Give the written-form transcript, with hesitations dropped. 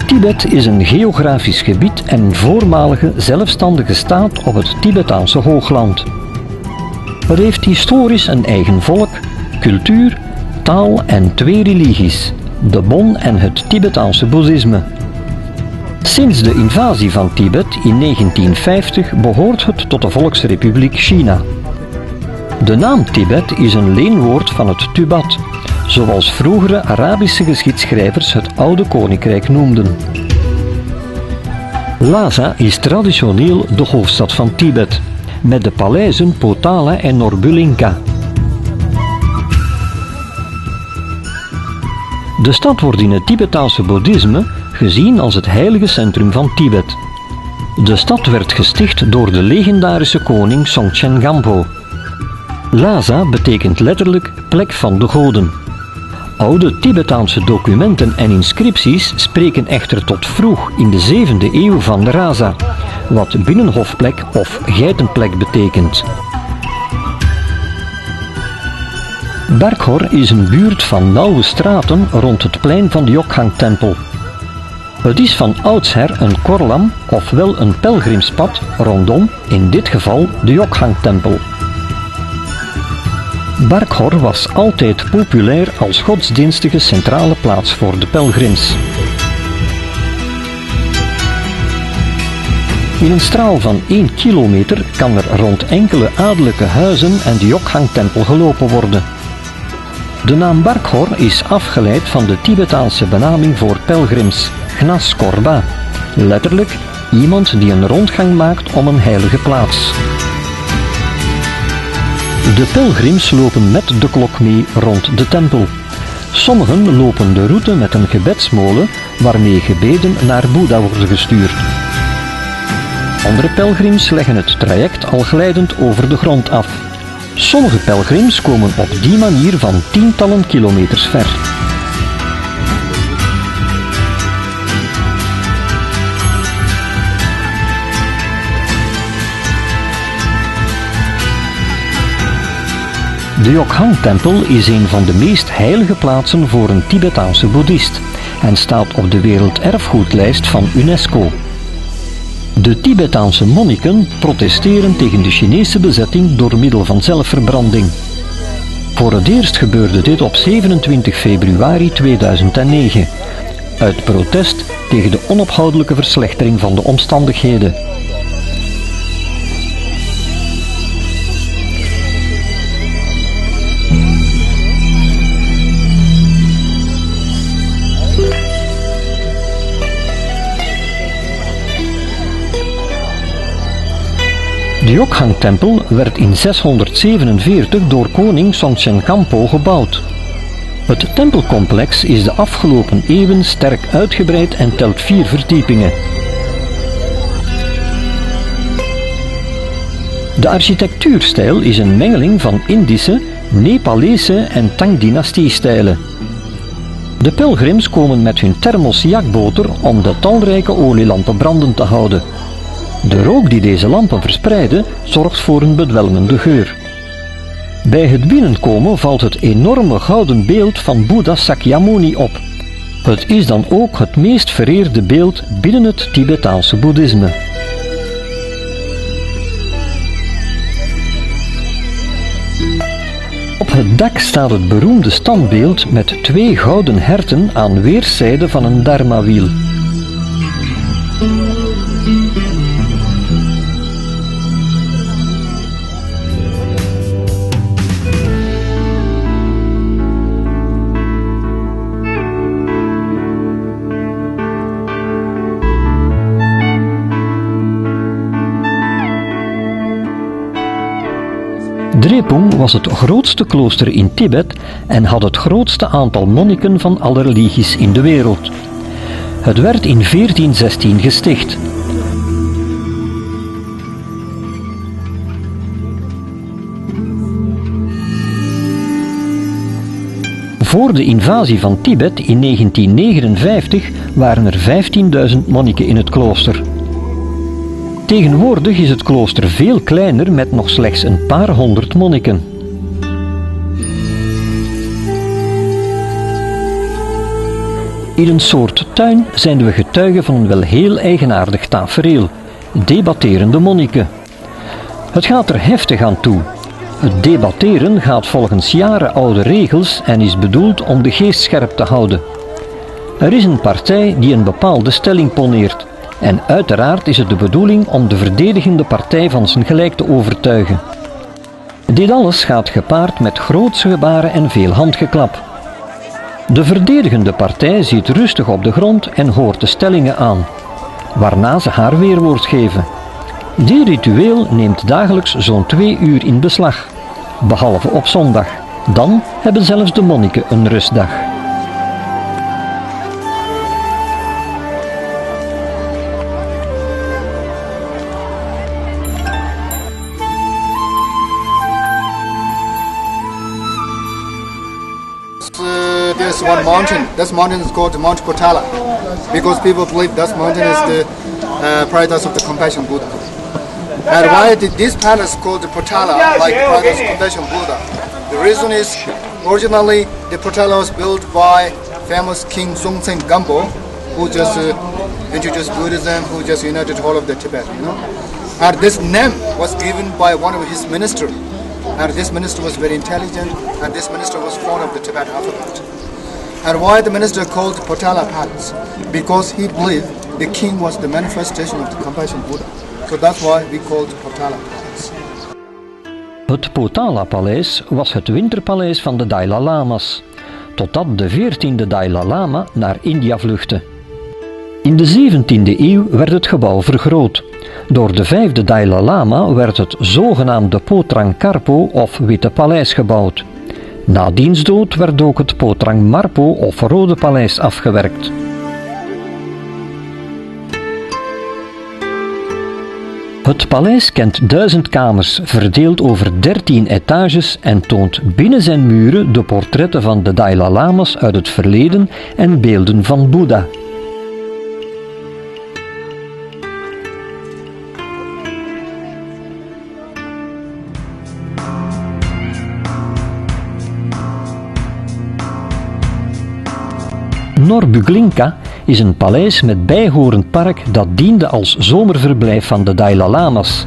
Tibet is een geografisch gebied en voormalige zelfstandige staat op het Tibetaanse hoogland. Het heeft historisch een eigen volk, cultuur, taal en 2 religies, de Bon en het Tibetaanse boeddhisme. Sinds de invasie van Tibet in 1950 behoort het tot de Volksrepubliek China. De naam Tibet is een leenwoord van het Tubat, zoals vroegere Arabische geschiedschrijvers het Oude Koninkrijk noemden. Lhasa is traditioneel de hoofdstad van Tibet, met de paleizen Potala en Norbulinka. De stad wordt in het Tibetaanse boeddhisme gezien als het heilige centrum van Tibet. De stad werd gesticht door de legendarische koning Songtsen Gampo. Lhasa betekent letterlijk plek van de goden. Oude Tibetaanse documenten en inscripties spreken echter tot vroeg in de 7e eeuw van Rasa, wat binnenhofplek of geitenplek betekent. Barkhor is een buurt van nauwe straten rond het plein van de Yogkang-tempel. Het is van oudsher een korlam, ofwel een pelgrimspad rondom, in dit geval de Yogkang-tempel. Barkhor was altijd populair als godsdienstige centrale plaats voor de pelgrims. In een straal van 1 kilometer kan er rond enkele adellijke huizen en de Yogkang-tempel gelopen worden. De naam Barkhor is afgeleid van de Tibetaanse benaming voor pelgrims, Gnas Korba, letterlijk iemand die een rondgang maakt om een heilige plaats. De pelgrims lopen met de klok mee rond de tempel. Sommigen lopen de route met een gebedsmolen waarmee gebeden naar Boeddha worden gestuurd. Andere pelgrims leggen het traject al glijdend over de grond af. Sommige pelgrims komen op die manier van tientallen kilometers ver. De Yogkang-tempel is een van de meest heilige plaatsen voor een Tibetaanse boeddhist en staat op de werelderfgoedlijst van UNESCO. De Tibetaanse monniken protesteren tegen de Chinese bezetting door middel van zelfverbranding. Voor het eerst gebeurde dit op 27 februari 2009, uit protest tegen de onophoudelijke verslechtering van de omstandigheden. De Yogkang-tempel werd in 647 door koning Songtsen Gampo gebouwd. Het tempelcomplex is de afgelopen eeuwen sterk uitgebreid en telt 4 verdiepingen. De architectuurstijl is een mengeling van Indische, Nepalese en Tang-dynastie-stijlen. De pelgrims komen met hun thermos jakboter om de talrijke olielampen brandend te houden. De rook die deze lampen verspreiden zorgt voor een bedwelmende geur. Bij het binnenkomen valt het enorme gouden beeld van Boeddha Sakyamuni op. Het is dan ook het meest vereerde beeld binnen het Tibetaanse boeddhisme. Op het dak staat het beroemde standbeeld met 2 gouden herten aan weerszijden van een dharmawiel. Drepung was het grootste klooster in Tibet en had het grootste aantal monniken van alle religies in de wereld. Het werd in 1416 gesticht. Voor de invasie van Tibet in 1959 waren er 15.000 monniken in het klooster. Tegenwoordig is het klooster veel kleiner met nog slechts een paar honderd monniken. In een soort tuin zijn we getuigen van een wel heel eigenaardig tafereel: debatterende monniken. Het gaat er heftig aan toe. Het debatteren gaat volgens jarenoude regels en is bedoeld om de geest scherp te houden. Er is een partij die een bepaalde stelling poneert en uiteraard is het de bedoeling om de verdedigende partij van zijn gelijk te overtuigen. Dit alles gaat gepaard met grootse gebaren en veel handgeklap. De verdedigende partij zit rustig op de grond en hoort de stellingen aan, waarna ze haar weerwoord geven. Dit ritueel neemt dagelijks zo'n 2 uur in beslag, behalve op zondag. Dan hebben zelfs de monniken een rustdag. There's one mountain. This mountain is called Mount Potala, because people believe that mountain is the paradise of the Compassion Buddha. And why did this palace called the Potala, like paradise of Compassion Buddha? The reason is originally the Potala was built by famous King Songtsen Gampo, who just introduced Buddhism, who just united all of the Tibet, you know. And this name was given by one of his ministers. And this minister was very intelligent, and this minister was fond of the Tibetan alphabet. And why the minister called Potala Palace? Because he believed the king was the manifestation of the Compassion Buddha. So that's why we called Potala Palace. Het Potala-paleis was het winterpaleis van de Dalai Lama's, totdat de 14e Dalai Lama naar India vluchtte. In de 17e eeuw werd het gebouw vergroot. Door de 5e Dalai Lama werd het zogenaamde Potrang Karpo of Witte Paleis gebouwd. Na diens dood werd ook het Potrang Marpo of Rode Paleis afgewerkt. Het paleis kent 1000 kamers, verdeeld over 13 etages en toont binnen zijn muren de portretten van de Dalai Lama's uit het verleden en beelden van Boeddha. Norbuglinka is een paleis met bijhorend park dat diende als zomerverblijf van de Dalai Lama's.